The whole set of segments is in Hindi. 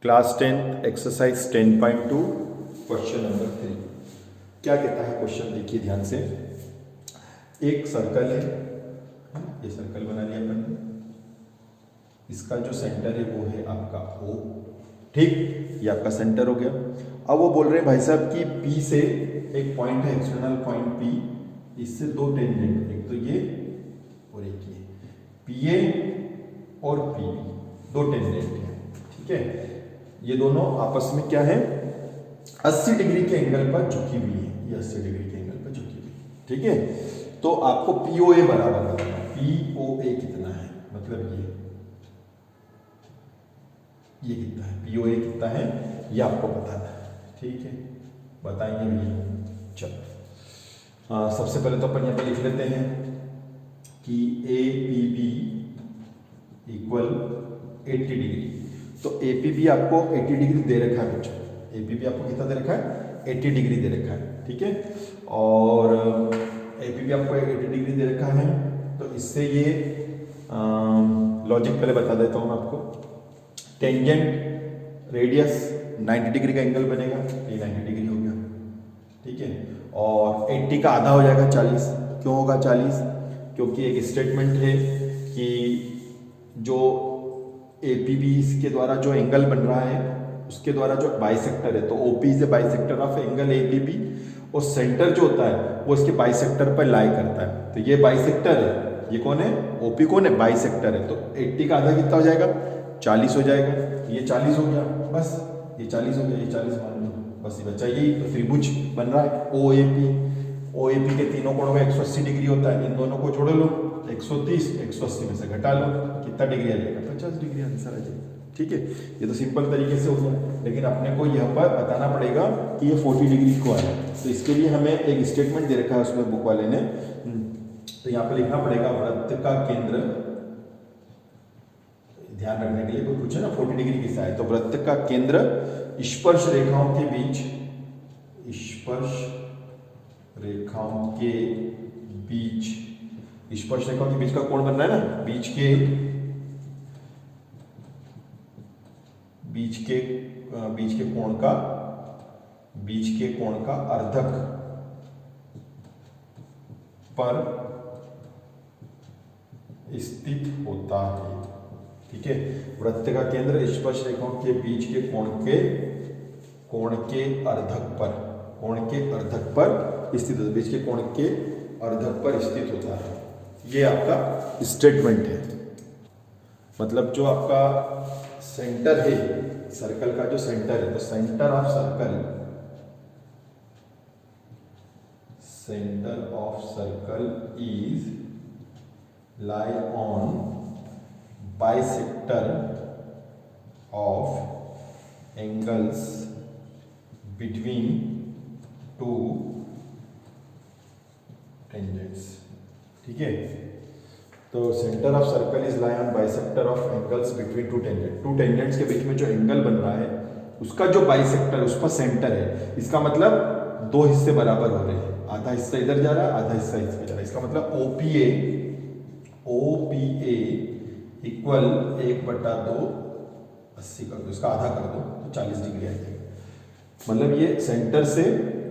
Class 10 exercise 10.2 question number 3। क्या कहता है क्वेश्चन, देखिए ध्यान से। एक सर्कल है, ये सर्कल बना लिया अपन ने। इसका जो सेंटर है वो है आपका O, ठीक, ये आपका सेंटर हो गया। अब वो बोल रहे हैं भाई साहब कि P से एक पॉइंट है, एक्सटर्नल पॉइंट P, इससे दो टेंजेंट, एक तो ये और एक ये, PA और PB, दो टेंजेंट हैं, ठीक है। ये दोनों आपस में क्या है, 80 डिग्री के एंगल पर झुकी हुई है, ये 80 डिग्री के एंगल पर झुकी हुई है, ठीक है। तो आपको POA बराबर बताना, POA कितना है, मतलब ये कितना है, POA कितना है ये आपको बताना है, ठीक है। बताएंगे भैया, चलो सबसे पहले तो अपन यहाँ पे लिख लेते हैं कि APB इक्वल 80 डिग्री। तो APB आपको 80 डिग्री दे रखा है बच्चों, APB आपको कितना दे रखा है, 80 डिग्री दे रखा है, ठीक है। और APB आपको 80 डिग्री दे रखा है, तो इससे ये लॉजिक पहले बता देता हूँ मैं आपको। टेंजेंट रेडियस 90 डिग्री का एंगल बनेगा, ये 90 डिग्री हो गया, ठीक है। और 80 का आधा हो जाएगा 40। क्यों होगा 40? क्योंकि एक स्टेटमेंट है कि जो APB के द्वारा जो एंगल बन रहा है उसके द्वारा जो बाइसेक्टर है, तो OP is a bisector of angle APB, और सेंटर जो होता है वो इसके बाइसेक्टर पर लाई करता है। तो ये बाइसेक्टर है, ये कौन है, OP कौन है, बाइसेक्टर है। तो 80 का आधा कितना हो जाएगा, 40 हो जाएगा। ये 40 हो गया, बस ये 40 हो गया, ये 40 मान लो, बस ये बच्चा यही तो त्रिभुज बन रहा है OAP के तीनों कोणों में 180 डिग्री होता है, इन दोनों को जोड़ लो, 130 180 में से घटा लो, कितना डिग्री आ जाएगा, 50 डिग्री आंसर आ जाएगा, ठीक है। ये तो सिंपल तरीके से हो गया, लेकिन अपने को यह पर बताना पड़ेगा कि ये 40 डिग्री को आया। तो इसके लिए हमें एक स्टेटमेंट दे रखा है उसमें बुक वाले ने, तो यहाँ पर लिखना पड़ेगा वृत्त का केंद्र, ध्यान रखने के लिए कोई पूछे ना 40 डिग्री किसका है, तो वृत्त का केंद्र स्पर्श रेखाओं के बीच, स्पर्श रेखाओं के बीच, स्पर्श रेखाओं के बीच का कोण बनना है ना, बीच के कोण का अर्धक पर स्थित होता है, ठीक है। वृत्त का केंद्र स्पर्श रेखाओं के बीच के कोण के अर्धक पर स्थित होता है, बीच के कोण के अर्धक पर स्थित होता है। ये आपका स्टेटमेंट है। मतलब जो आपका सेंटर है, सर्कल का जो सेंटर है, तो centre of circle is lie on bisector of angles between two tangents, ठीक है। तो centre of circle is lie on bisector of angles between two tangents के बीच में जो एंगल बन रहा है उसका जो बाइसेक्टर, उस पर सेंटर है। इसका मतलब दो हिस्से बराबर हो रहे हैं, आधा हिस्सा इधर जा रहा है, आधा हिस्सा इस पे जा रहा है। इसका मतलब OPA इक्वल 1/2 80 कर दो, इसका आधा कर दो तो 40 डिग्री आ जाएगा। मतलब ये सेंटर से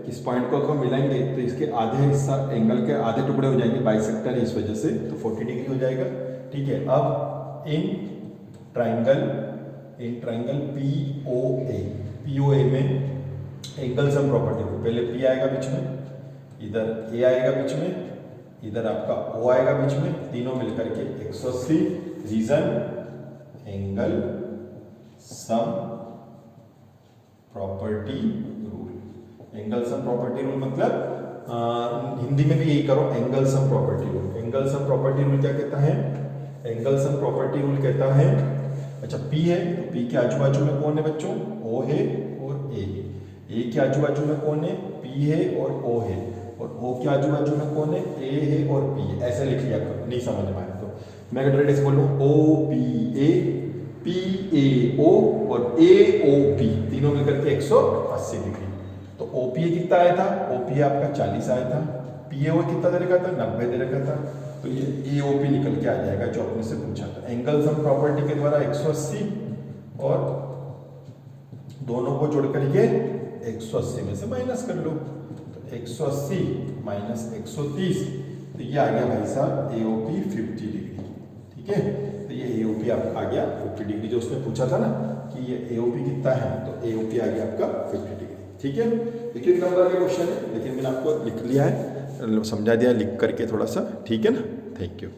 इस पॉइंट को अगर मिलाएंगे तो इसके आधे हिस्सा, एंगल के आधे टुकड़े हो जाएंगे, बाइसेक्टर है इस वजह से, तो 40 डिग्री हो जाएगा, ठीक है। अब इन ट्राइंगल POA में एंगल सम प्रॉपर्टी को, पहले P आएगा बीच में, इधर A आएगा बीच में, इधर आपका O आएगा बीच में, तीनों मिलकर के 180, reason angle sum property rule. Angle sum property rule मतलब हिंदी में भी यही करो, angle sum property rule. Angle sum property rule क्या कहता है, एंगल सम प्रॉपर्टी रूल कहता है, अच्छा P है तो P के आजू बाजू में कौन है बच्चों, O है और A है। A के आजू बाजू में कौन है, P है और O है, और O के आजू बाजू में कौन है, A है और P है। ऐसे लिख लिया करो, नहीं समझ में आया तो मैं अगर डायरेक्ट बोल रहा हूँ OPA PAO और AOP, तीनों मिलकर के 180 डिग्री। तो OPA कितना आया था, OPA आपका 40 आया था, PAO कितना दे रखा था, 90 दे रखा था, तो ये AOP निकल के आ जाएगा जो आपने से पूछा था। एंगल सम प्रॉपर्टी के द्वारा 180 और दोनों को जोड़ करके 180 में से माइनस कर लो, तो 180 माइनस 130, तो ये आ गया भाई साहब AOP 50 डिग्री। ठीक है, तो ये AOP आपका आ गया 50 डिग्री, जो उसने पूछा था ना कि ये AOP कितना है, तो AOP आ गया आपका 50 डिग्री। ठीक है, देखिए नंबर का क्वेश्चन है, लेकिन मैंने आपको लिख लिया है, समझा दिया लिख करके थोड़ा सा। ठीक है ना, थैंक यू।